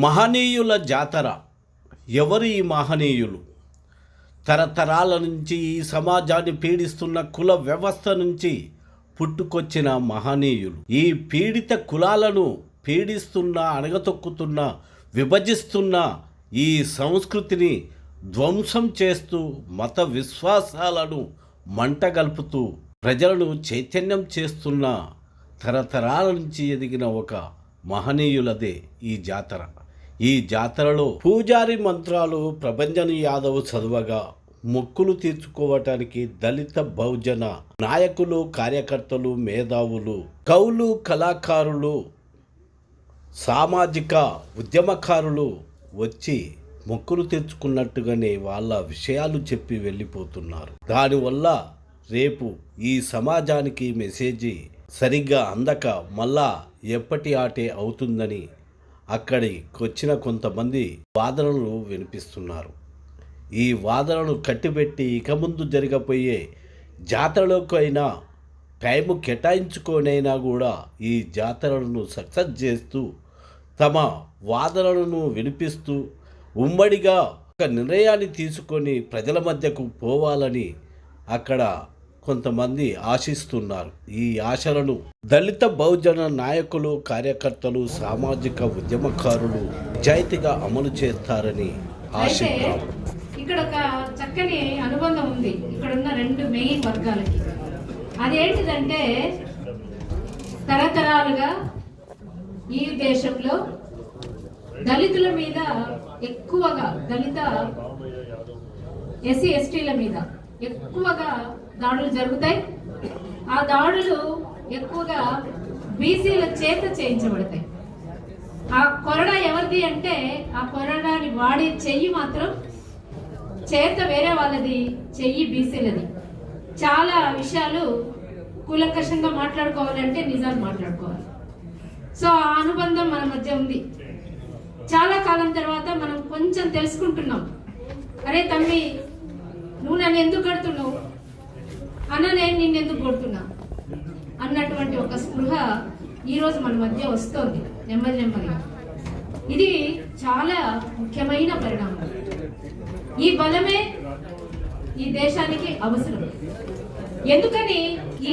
మహనీయుల జాతర. ఎవరు ఈ మహనీయులు? తరతరాల నుంచి ఈ సమాజాన్ని పీడిస్తున్న కుల వ్యవస్థ నుంచి పుట్టుకొచ్చిన మహనీయులు. ఈ పీడిత కులాలను పీడిస్తున్న, అణగతొక్కుతున్న, విభజిస్తున్న ఈ సంస్కృతిని ధ్వంసం చేస్తూ, మత విశ్వాసాలను మంటగలుపుతూ ప్రజలను చైతన్యం చేస్తున్న తరతరాల నుంచి ఎదిగిన ఒక మహనీయులదే ఈ జాతర. ఈ జాతరలో పూజారి మంత్రాలు ప్రభంజన్ యాదవ్ చదవగా మొక్కులు తీర్చుకోవటానికి దళిత బహుజన నాయకులు, కార్యకర్తలు, మేధావులు, కవులు, కళాకారులు, సామాజిక ఉద్యమకారులు వచ్చి మొక్కులు తీర్చుకున్నట్టుగానే వాళ్ళ విషయాలు చెప్పి వెళ్ళిపోతున్నారు. దానివల్ల రేపు ఈ సమాజానికి మెసేజీ సరిగ్గా అందక మళ్ళా ఎప్పటి ఆటే అవుతుందని అక్కడికి వచ్చిన కొంతమంది వాదనలు వినిపిస్తున్నారు. ఈ వాదనను కట్టిబెట్టి ఇక ముందు జరగబోయే జాతరలోకి అయినా టైము కేటాయించుకోనైనా కూడా ఈ జాతరలను సక్సెస్ చేస్తూ తమ వాదనలను వినిపిస్తూ ఉమ్మడిగా ఒక నిర్ణయాన్ని తీసుకొని ప్రజల మధ్యకు పోవాలని అక్కడ కొంతమంది ఆశిస్తున్నారు. ఈ ఆశలను దళిత బహుజన నాయకులు, కార్యకర్తలు, సామాజిక ఉద్యమకారులు నిజాయితీగా అమలు చేస్తారని ఆశిద్దాం. ఇక్కడ ఒక చక్కని అనుబంధం ఉంది ఇక్కడ ఉన్న రెండు మెయిన్ వర్గాలకి. అదేంటిదంటే తరతరాలుగా ఈ దేశంలో దళితుల మీద ఎక్కువగా, దళిత ఎస్సీ ఎస్టీల మీద ఎక్కువగా దాడులు జరుగుతాయి. ఆ దాడులు ఎక్కువగా బీసీల చేత చేయించబడతాయి. ఆ కొరడా ఎవరిది అంటే ఆ కొరడాని వాడే చెయ్యి మాత్రం చేత వేరే వాళ్ళది, చెయ్యి బీసీలది. చాలా విషయాలు కూలంకషంగా మాట్లాడుకోవాలంటే నిజాలు మాట్లాడుకోవాలి. సో ఆ అనుబంధం మన మధ్య ఉంది. చాలా కాలం తర్వాత మనం కొంచెం తెలుసుకుంటున్నాం. అరే తమ్మి, నువ్వు నన్ను ఎందుకు కడుతున్నావు అన్న, నేను నిన్నెందుకు కొడుతున్నా అన్నటువంటి ఒక స్పృహ ఈరోజు మన మధ్య వస్తోంది నెమ్మది నెమ్మదిగా. ఇది చాలా ముఖ్యమైన పరిణామం. ఈ బలమే ఈ దేశానికి అవసరం. ఎందుకని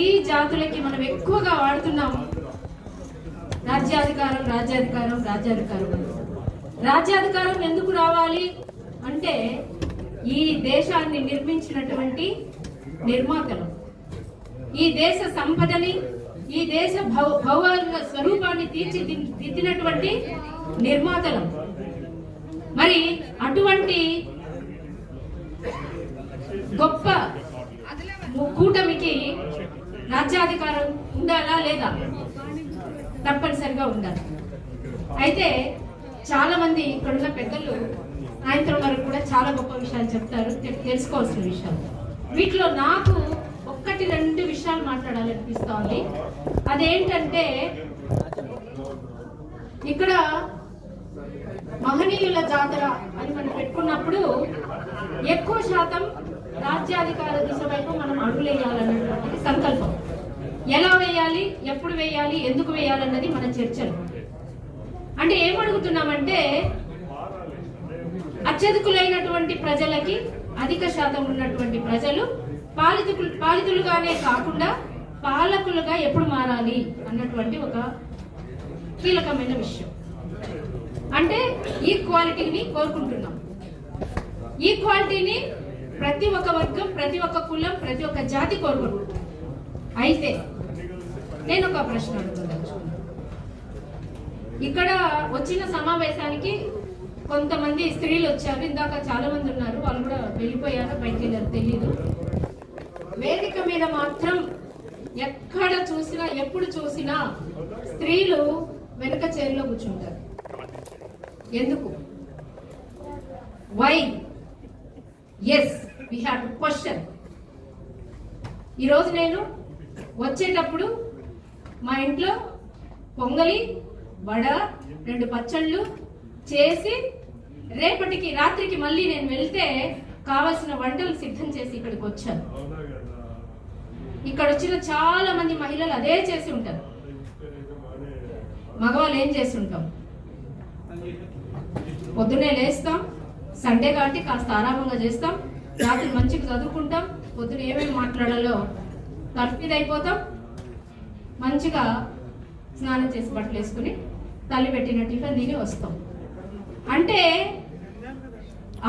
ఈ జాతులకి మనం ఎక్కువగా వాడుతున్నాం రాజ్యాధికారం, రాజ్యాధికారం, రాజ్యాధికారం. రాజ్యాధికారం ఎందుకు రావాలి అంటే ఈ దేశాన్ని నిర్మించినటువంటి నిర్మాతలు, ఈ దేశ సంపదని, ఈ దేశ భౌగోళిక స్వరూపాన్ని తీర్చిదిద్దినటువంటి నిర్మాతలు. మరి అటువంటి గొప్ప కూటమికి రాజ్యాధికారం ఉండాలా లేదా? తప్పనిసరిగా ఉండాలి. అయితే చాలా మంది ఇక్కడున్న పెద్దలు సాయంత్రం వరకు కూడా చాలా గొప్ప విషయాలు చెప్తారు, తెలుసుకోవాల్సిన విషయాలు. వీటిలో నాకు ఒక్కటి రెండు విషయాలు మాట్లాడాలనిపిస్తోంది. అదేంటంటే ఇక్కడ మహనీయుల జాతర అని మనం పెట్టుకున్నప్పుడు ఎక్కువ శాతం రాజ్యాధికార దిశ వైపు మనం అడుగులేయాలన్నటువంటి సంకల్పం. ఎలా వేయాలి, ఎప్పుడు వేయాలి, ఎందుకు వేయాలన్నది మన చర్చలు. అంటే ఏమడుగుతున్నామంటే అత్యధికులైనటువంటి ప్రజలకి, అధిక శాతం ఉన్నటువంటి ప్రజలు పాలితులుగానే కాకుండా పాలకులుగా ఎప్పుడు మారాలి అన్నటువంటి ఒక కీలకమైన విషయం. అంటే ఈక్వాలిటీని కోరుకుంటున్నాం. ఈక్వాలిటీని ప్రతి ఒక్క వర్గం, ప్రతి ఒక్క కులం, ప్రతి ఒక్క జాతి కోరుకుంటున్నాం. అయితే నేను ఒక ప్రశ్న అడుగుతున్నాను. ఇక్కడ వచ్చిన సమావేశానికి కొంతమంది స్త్రీలు వచ్చారు. ఇందాక చాలా మంది ఉన్నారు, వాళ్ళు కూడా వెళ్ళిపోయారో బయటికి వెళ్ళారు తెలియదు. వేదిక మీద మాత్రం ఎక్కడ చూసినా, ఎప్పుడు చూసినా స్త్రీలు వెనుక చైర్లో కూర్చుంటారు. ఎందుకు? Why? Yes, we have to question. ఈరోజు నేను వచ్చేటప్పుడు మా ఇంట్లో పొంగలి, వడ, 2 పచ్చళ్ళు చేసి రేపటికి రాత్రికి మళ్ళీ నేను వెళ్తే కావాల్సిన వంటలు సిద్ధం చేసి ఇక్కడికి వచ్చాను. ఇక్కడ వచ్చిన చాలా మంది మహిళలు అదే చేసి ఉంటారు. మగవాళ్ళు ఏం చేసి ఉంటాం? పొద్దున్నే లేస్తాం, సండే కాబట్టి కాస్త ఆరామంగా చేస్తాం, రాత్రి మంచిగా చదువుకుంటాం, పొద్దున ఏమేమి మాట్లాడాలో తర్ఫీదు అయిపోతాం, మంచిగా స్నానం చేసి బట్టలు వేసుకుని తల్లి పెట్టిన టిఫిన్ తిని వస్తాం. అంటే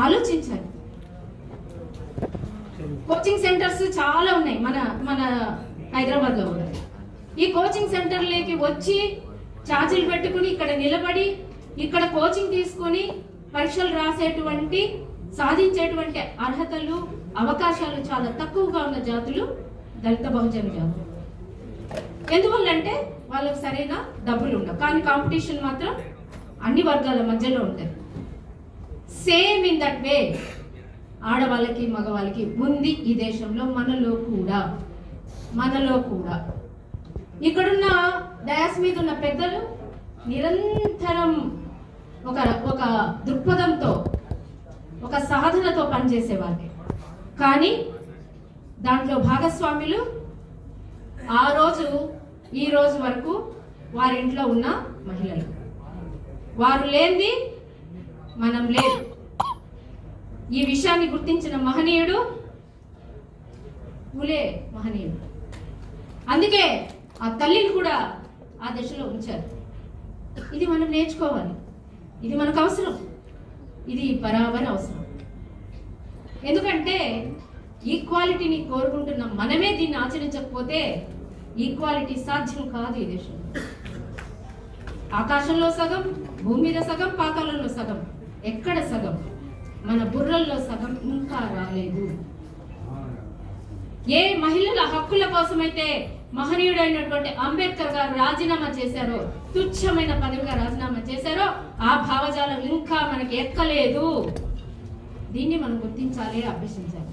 ఆలోచించాలి. కోచింగ్ సెంటర్స్ చాలా ఉన్నాయి మన హైదరాబాద్లో ఉన్నాయి. ఈ కోచింగ్ సెంటర్లోకి వచ్చి ఛార్జీలు పెట్టుకుని ఇక్కడ నిలబడి ఇక్కడ కోచింగ్ తీసుకొని పరీక్షలు రాసేటువంటి సాధించేటువంటి అర్హతలు అవకాశాలు చాలా తక్కువగా ఉన్న జాతులు దళిత బహుజన జాతులు. ఎందువల్లంటే వాళ్ళకి సరైన డబ్బులు ఉండవు, కానీ కాంపిటీషన్ మాత్రం అన్ని వర్గాల మధ్యలో ఉంటుంది. సేమ్ ఇన్ దట్ వే ఆడవాళ్ళకి మగవాళ్ళకి ఉంది ఈ దేశంలో, మనలో కూడా. ఇక్కడున్న డయాస్ మీద ఉన్న పెద్దలు నిరంతరం ఒక దృక్పథంతో ఒక సాధనతో పనిచేసేవాళ్ళే, కానీ దాంట్లో భాగస్వాములు ఆ రోజు ఈ రోజు వరకు వారింట్లో ఉన్న మహిళలు. వారు లేనిది మనం లేదు. ఈ విషయాన్ని గుర్తించిన మహనీయుడు పులే మహనీయుడు. అందుకే ఆ తల్లిని కూడా ఆ దశలో ఉంచారు. ఇది మనం నేర్చుకోవాలి, ఇది మనకు అవసరం, ఇది బరాబర్ అవసరం. ఎందుకంటే ఈక్వాలిటీని కోరుకుంటున్న మనమే దీన్ని ఆచరించకపోతే ఈక్వాలిటీ సాధ్యం కాదు ఈ దేశంలో. ఆకాశంలో సగం, భూమి మీద సగం, పాతాళంలో సగం. ఎక్కడ సగం? మన బుర్రల్లో సగం ఇంకా రాలేదు. ఏ మహిళల హక్కుల కోసమైతే మహనీయుడైనటువంటి అంబేద్కర్ గారు రాజీనామా చేశారో, తుచ్చమైన పదవిగా రాజీనామా చేశారో, ఆ భావజాలం ఇంకా మనకి ఎక్కలేదు. దీన్ని మనం గుర్తించాలి, అభ్యసించాలి.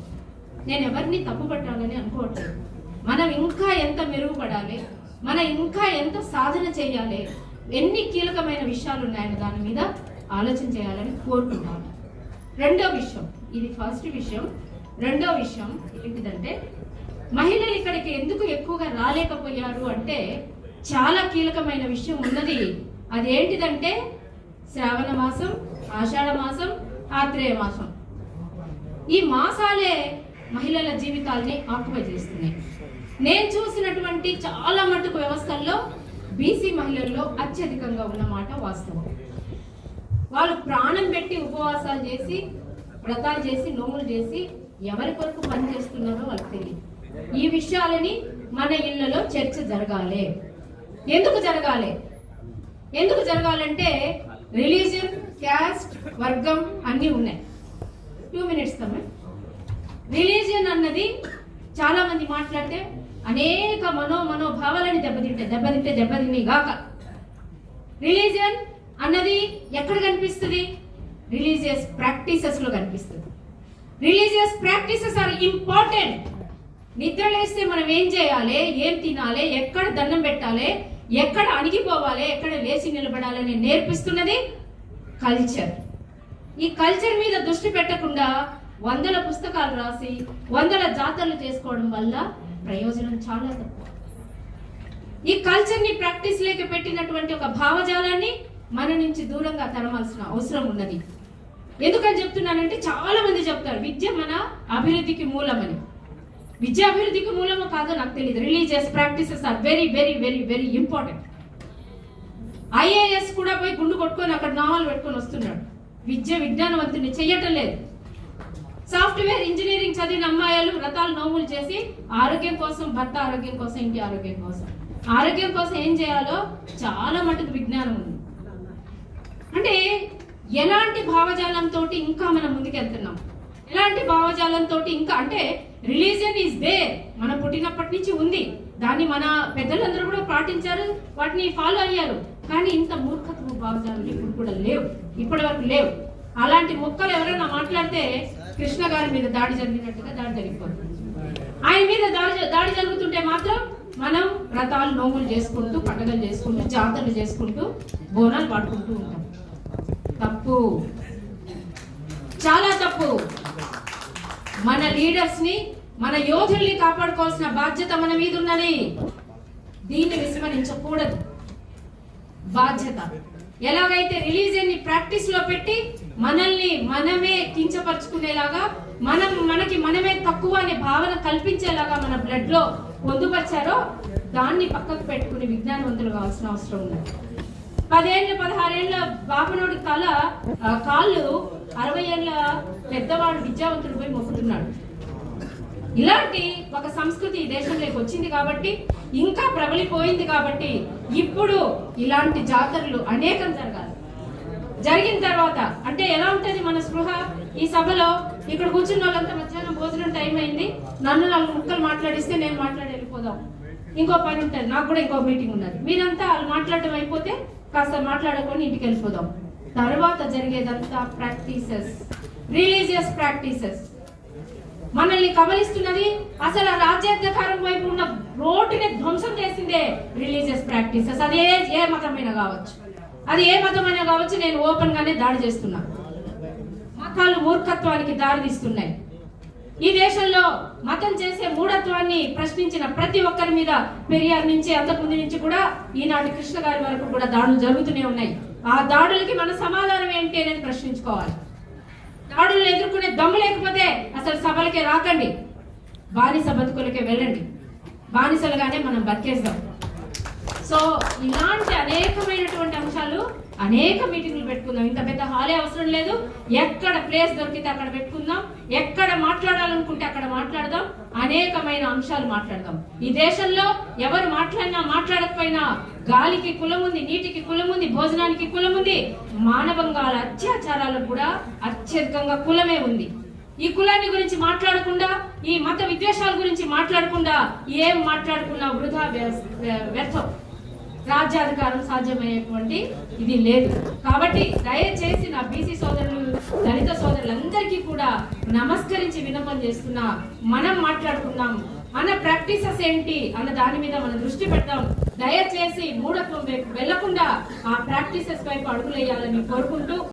నేను ఎవరిని తప్పు పట్టాలని అనుకోవట్లేదు. మనం ఇంకా ఎంత మెరుగుపడాలి, మనం ఇంకా ఎంత సాధన చేయాలి, ఎన్ని కీలకమైన విషయాలు ఉన్నాయని దాని మీద ఆలోచన చేయాలని కోరుకుంటాను. రెండో విషయం, ఇది ఫస్ట్ విషయం. రెండో విషయం ఏంటిదంటే, మహిళలు ఇక్కడికి ఎందుకు ఎక్కువగా రాలేకపోయారు అంటే చాలా కీలకమైన విషయం ఉన్నది. అదేంటిదంటే శ్రావణ మాసం, ఆషాఢ మాసం, ఆత్రేయ మాసం. ఈ మాసాలే మహిళల జీవితాల్ని ఆక్యుపై చేస్తున్నాయి. నేను చూసినటువంటి చాలా మటుకు వ్యవస్థల్లో బీసీ మహిళల్లో అత్యధికంగా ఉన్నమాట వాస్తవం. వాళ్ళు ప్రాణం పెట్టి ఉపవాసాలు చేసి, వ్రతాలు చేసి, నోములు చేసి ఎవరి కొరకు పని చేస్తున్నారో వాళ్ళకి తెలియదు. ఈ విషయాలని మన ఇళ్లలో చర్చ జరగాలి. ఎందుకు జరగాలంటే రిలీజియన్, క్యాస్ట్, వర్గం అన్నీ ఉన్నాయి. 2 minutes తమ్మే. రిలీజియన్ అన్నది చాలా మంది మాట్లాడితే అనేక మనోభావాలని దెబ్బతిని గాక. రిలీజియన్ అన్నది ఎక్కడ కనిపిస్తుంది? రిలీజియస్ ప్రాక్టీసెస్ లో కనిపిస్తుంది. Religious practices are important. నిద్ర లేస్తే మనం ఏం చేయాలి, ఏం తినాలి, ఎక్కడ దండం పెట్టాలి, ఎక్కడ అణిగిపోవాలి, ఎక్కడ లేచి నిలబడాలని నేర్పిస్తున్నది కల్చర్. ఈ కల్చర్ మీద దృష్టి పెట్టకుండా 100 పుస్తకాలు రాసి 100 జాతరలు చేసుకోవడం వల్ల ప్రయోజనం చాలా తక్కువ. ఈ కల్చర్ ని ప్రాక్టీస్ లేక పెట్టినటువంటి ఒక భావజాలాన్ని మన నుంచి దూరంగా తరమాల్సిన అవసరం ఉన్నది. ఎందుకని చెప్తున్నానంటే చాలా మంది చెప్తారు విద్య మన అభివృద్ధికి మూలమని. విద్య అభివృద్ధికి మూలమో కాదో నాకు తెలియదు. Religious practices are very very very very important. IAS కూడా పోయి గుండు కొట్టుకొని అక్కడ నామాలు పెట్టుకొని వస్తున్నాడు. విద్య విజ్ఞానవంతుని చెయ్యటం లేదు. సాఫ్ట్వేర్ ఇంజనీరింగ్ చదివిన అమ్మాయిలు వ్రతాలు నోములు చేసి ఆరోగ్యం కోసం, భర్త ఆరోగ్యం కోసం, ఇంటి ఆరోగ్యం కోసం, ఆరోగ్యం కోసం ఏం చేయాలో చాలా మటుకు విజ్ఞానం ఉంది. అంటే ఎలాంటి భావజాలంతో ఇంకా మనం ముందుకెళ్తున్నాం, ఎలాంటి భావజాలంతో ఇంకా అంటే రిలీజియన్ ఈజ్ దేర్, మన పుట్టినప్పటి నుంచి ఉంది. దాన్ని మన పెద్దలందరూ కూడా పాటించారు, వాటిని ఫాలో అయ్యారు. కానీ ఇంత మూర్ఖత్వ భావజాలు ఇప్పుడు కూడా లేవు, ఇప్పటి వరకు లేవు. అలాంటి మొక్కలు ఎవరైనా మాట్లాడితే కృష్ణ గారి మీద దాడి జరిగినట్టుగా దాడి జరిగిపోతుంది. ఆయన మీద దాడి జరుగుతుంటే మాత్రం మనం వ్రతాలు నోములు చేసుకుంటూ, పండుగలు చేసుకుంటూ, జాతరలు చేసుకుంటూ, బోనాలు పాడుకుంటూ ఉంటాం. తప్పు, చాలా తప్పు. మన లీడర్స్ ని మన యోధుల్ని కాపాడుకోవాల్సిన బాధ్యత మన మీద ఉన్నది. దీన్ని విస్మరించకూడదు. బాధ్యత ఎలాగైతే రిలీజియన్ ని ప్రాక్టీస్ లో పెట్టి మనల్ని మనమే కించపరుచుకునేలాగా, మనకి మనమే తక్కువ అనే భావన కల్పించేలాగా మన బ్లడ్ లో పొందుపరిచారో దాన్ని పక్కకు పెట్టుకుని విజ్ఞానవంతులు కావాల్సిన అవసరం ఉంది. 10 ఏళ్ళ 16 ఏళ్ళ బాపనోడి కాళ్ళు 60 ఏళ్ళ పెద్దవాడు విద్యావంతుడు పోయి మొక్కుతున్నాడు. ఇలాంటి ఒక సంస్కృతి ఈ దేశంలోకి వచ్చింది కాబట్టి, ఇంకా ప్రబలిపోయింది కాబట్టి ఇప్పుడు ఇలాంటి జాతరలు అనేకం జరగాలి. జరిగిన తర్వాత అంటే ఎలా ఉంటది మన స్పృహ? ఈ సభలో ఇక్కడ కూర్చున్న వాళ్ళంతా మధ్యాహ్నం భోజనం టైం అయింది, నన్ను 4 ముక్కలు మాట్లాడిస్తే నేను మాట్లాడి వెళ్ళిపోదాం. ఇంకో పని ఉంటుంది, నాకు కూడా ఇంకో మీటింగ్ ఉన్నది. మీరంతా వాళ్ళు మాట్లాడటం అయిపోతే కాస్త మాట్లాడుకొని ఇంటికి వెళ్ళిపోదాం. తర్వాత జరిగేదంతా ప్రాక్టీసెస్, రిలీజియస్ ప్రాక్టీసెస్. మనల్ని కబలిస్తున్నది అసలు రాజ్యాధికారం వైపు ఉన్న రోడ్డుని ధ్వంసం చేసిందే రిలీజియస్ ప్రాక్టీసెస్. అది ఏ మతమైనా కావచ్చు, అది ఏ మతమైనా కావచ్చు. నేను ఓపెన్ గానే దాడి చేస్తున్నా. మతాలు మూర్ఖత్వానికి దారి తీస్తున్నాయి. ఈ దేశంలో మతం చేసే మూఢత్వాన్ని ప్రశ్నించిన ప్రతి ఒక్కరి మీద పెరియార్ నుంచి అంతకుముందు నుంచి కూడా ఈనాటి కృష్ణ గారి వరకు కూడా దాడులు జరుగుతూనే ఉన్నాయి. ఆ దాడులకి మన సమాధానం ఏంటి అనేది ప్రశ్నించుకోవాలి. దాడులు ఎదుర్కొనే దమ్ము లేకపోతే అసలు సభలకే రాకండి, బానిస బతుకులకే వెళ్ళండి. బానిసలుగానే మనం బతికేస్తాం. సో ఇలాంటి అనేకమైనటువంటి అంశాలు అనేక మీటింగ్లు పెట్టుకుందాం. ఇంత పెద్ద హాలే అవసరం లేదు. ఎక్కడ ప్లేస్ దొరికితే అక్కడ పెట్టుకుందాం. ఎక్కడ మాట్లాడాలనుకుంటే అక్కడ మాట్లాడదాం. అనేకమైన అంశాలు మాట్లాడదాం. ఈ దేశంలో ఎవరు మాట్లాడినా మాట్లాడకపోయినా గాలికి కులం ఉంది, నీటికి కులం ఉంది, భోజనానికి కులం ఉంది, మానవంగాల అత్యాచారాలకు కూడా అత్యధికంగా కులమే ఉంది. ఈ కులాన్ని గురించి మాట్లాడకుండా, ఈ మత విద్వేషాల గురించి మాట్లాడకుండా ఏం మాట్లాడుకున్నా వృధా వ్యర్థం. రాజ్యాధికారం సాధ్యమయ్యేటువంటి ఇది లేదు. కాబట్టి దయచేసి నా బీసీ సోదరులు, దళిత సోదరులందరికీ కూడా నమస్కరించి విన్నపం చేస్తున్నా, మనం మాట్లాడుకుందాం. మన ప్రాక్టీసెస్ ఏంటి అన్న దాని మీద మనం దృష్టి పెడతాం. దయచేసి మూఢత్వం వైపు వెళ్లకుండా ఆ ప్రాక్టీసెస్ వైపు అడుగులేయాలని కోరుకుంటూ